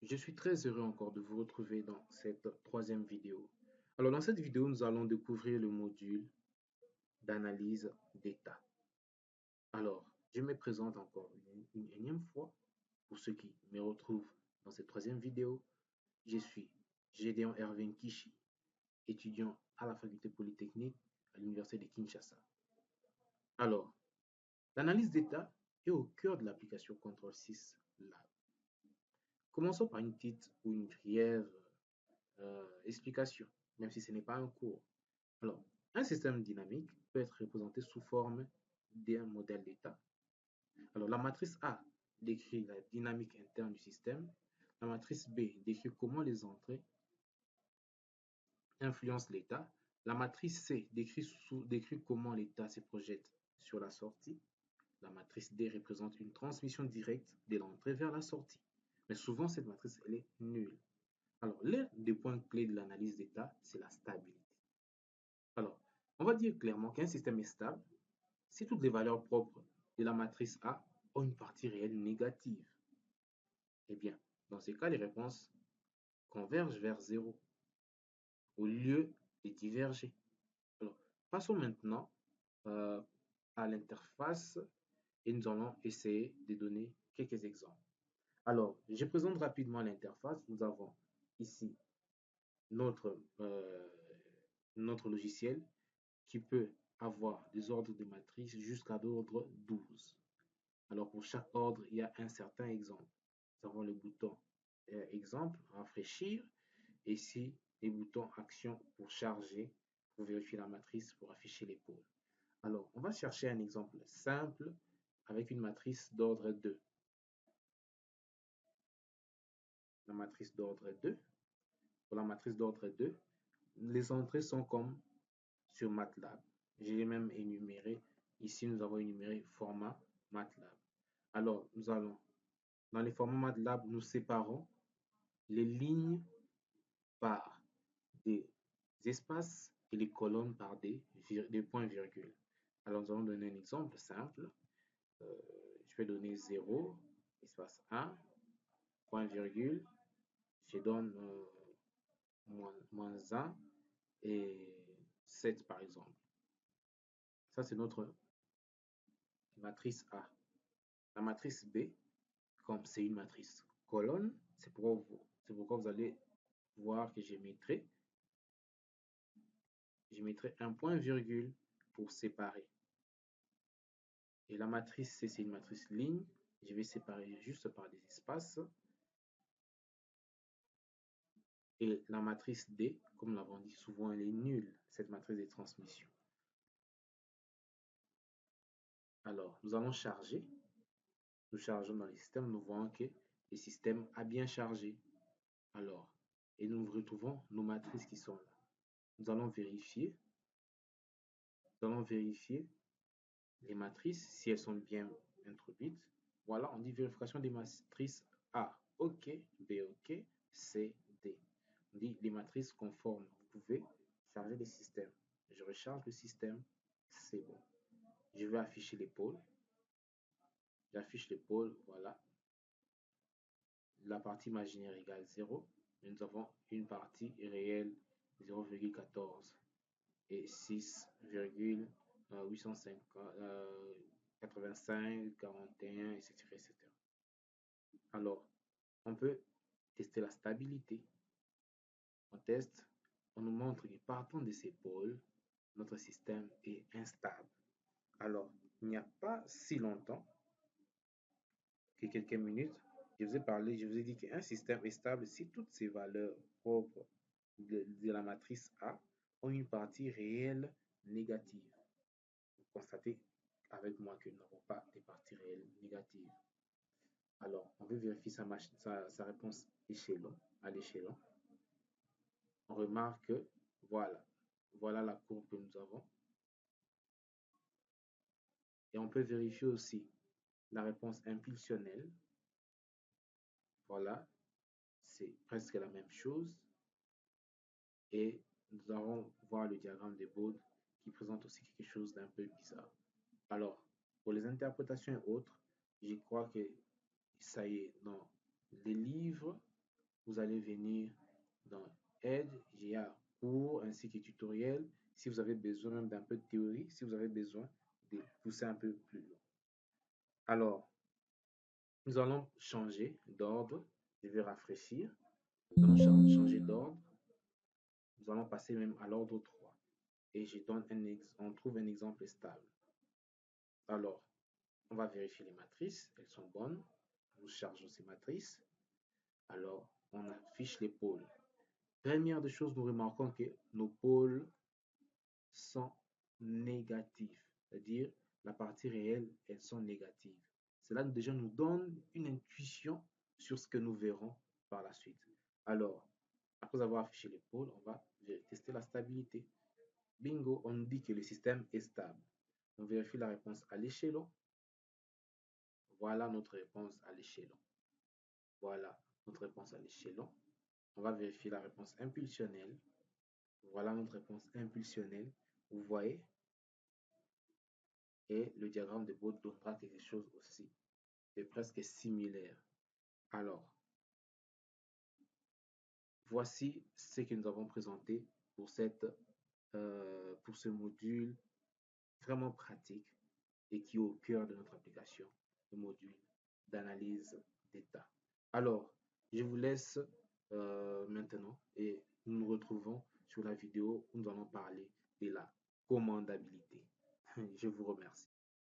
Je suis très heureux encore de vous retrouver dans cette troisième vidéo. Alors, dans cette vidéo, nous allons découvrir le module d'analyse d'état. Alors, je me présente encore une énième fois pour ceux qui me retrouvent dans cette troisième vidéo. Je suis Gédéon Erwin Kishi, étudiant à la faculté polytechnique à l'université de Kinshasa. Alors, l'analyse d'état est au cœur de l'application Control 6 Lab. Commençons par une petite ou une brève explication, même si ce n'est pas un cours. Alors, un système dynamique peut être représenté sous forme d'un modèle d'état. Alors, la matrice A décrit la dynamique interne du système. La matrice B décrit comment les entrées influencent l'état. La matrice C décrit comment l'état se projette sur la sortie. La matrice D représente une transmission directe de l'entrée vers la sortie. Mais souvent, cette matrice, elle est nulle. Alors, l'un des points clés de l'analyse d'état, c'est la stabilité. Alors, on va dire clairement qu'un système est stable si toutes les valeurs propres de la matrice A ont une partie réelle négative. Eh bien, dans ces cas, les réponses convergent vers 0 au lieu de diverger. Alors, passons maintenant à l'interface et nous allons essayer de donner quelques exemples. Alors, je présente rapidement l'interface. Nous avons ici notre logiciel qui peut avoir des ordres de matrice jusqu'à l'ordre 12. Alors, pour chaque ordre, il y a un certain exemple. Nous avons le bouton exemple, rafraîchir, et ici, les boutons action pour charger, pour vérifier la matrice, pour afficher les pôles. Alors, on va chercher un exemple simple avec une matrice d'ordre 2. La matrice d'ordre 2. Pour la matrice d'ordre 2, les entrées sont comme sur MATLAB. J'ai même énuméré, ici nous avons énuméré format MATLAB. Alors, nous allons, dans les formats MATLAB, nous séparons les lignes par des espaces et les colonnes par des points-virgules. Alors, nous allons donner un exemple simple. Je vais donner 0, espace 1, point-virgule. Je donne moins 1 et 7 par exemple. Ça, c'est notre matrice A. La matrice B, comme c'est une matrice colonne, c'est pourquoi vous allez voir que je mettrai un point-virgule pour séparer. Et la matrice C, c'est une matrice ligne. Je vais séparer juste par des espaces. Et la matrice D, comme nous l'avons dit souvent, elle est nulle, cette matrice de transmission. Alors, nous allons charger. Nous chargeons dans les systèmes, nous voyons que le système a bien chargé. Alors, et nous retrouvons nos matrices qui sont là. Nous allons vérifier les matrices si elles sont bien introduites. Voilà, on dit vérification des matrices A, OK, B, OK, C, D. On dit les matrices conformes. Vous pouvez charger les systèmes. Je recharge le système, c'est bon. Je vais afficher les pôles. J'affiche les pôles, voilà. La partie imaginaire égale 0. Et nous avons une partie réelle 0,14 et 6,885, 41, etc., etc. Alors, on peut tester la stabilité. On teste, on nous montre que partant de ces pôles, notre système est instable. Alors, il n'y a pas si longtemps que quelques minutes, je vous ai dit qu'un système est stable si toutes ses valeurs propres de la matrice A ont une partie réelle négative. Vous constatez avec moi que nous n'avons pas de parties réelles négatives. Alors, on veut vérifier sa réponse à l'échelon. On remarque que voilà la courbe que nous avons. Et on peut vérifier aussi la réponse impulsionnelle. Voilà, c'est presque la même chose. Et nous allons voir le diagramme de Bode qui présente aussi quelque chose d'un peu bizarre. Alors, pour les interprétations et autres, je crois que ça y est, dans les livres, vous allez venir dans Aide, GA, cours ainsi que tutoriel. Si vous avez besoin même d'un peu de théorie, si vous avez besoin de pousser un peu plus loin. Alors, nous allons changer d'ordre. Je vais rafraîchir. Nous allons changer d'ordre. Nous allons passer même à l'ordre 3. Et je donne on trouve un exemple stable. Alors, on va vérifier les matrices. Elles sont bonnes. Nous chargeons ces matrices. Alors, on affiche les pôles. Première des choses, nous remarquons que nos pôles sont négatifs. C'est-à-dire, la partie réelle, elles sont négatives. Cela déjà nous donne une intuition sur ce que nous verrons par la suite. Alors, après avoir affiché les pôles, on va tester la stabilité. Bingo, on nous dit que le système est stable. On vérifie la réponse à l'échelon. Voilà notre réponse à l'échelon. Voilà notre réponse à l'échelon. On va vérifier la réponse impulsionnelle. Voilà notre réponse impulsionnelle. Vous voyez? Et le diagramme de Bode donnera quelque chose aussi de presque similaire. Alors, voici ce que nous avons présenté pour ce module vraiment pratique et qui est au cœur de notre application, le module d'analyse d'état. Alors, je vous laisse maintenant et nous nous retrouvons sur la vidéo où nous allons parler de la commandabilité. Je vous remercie.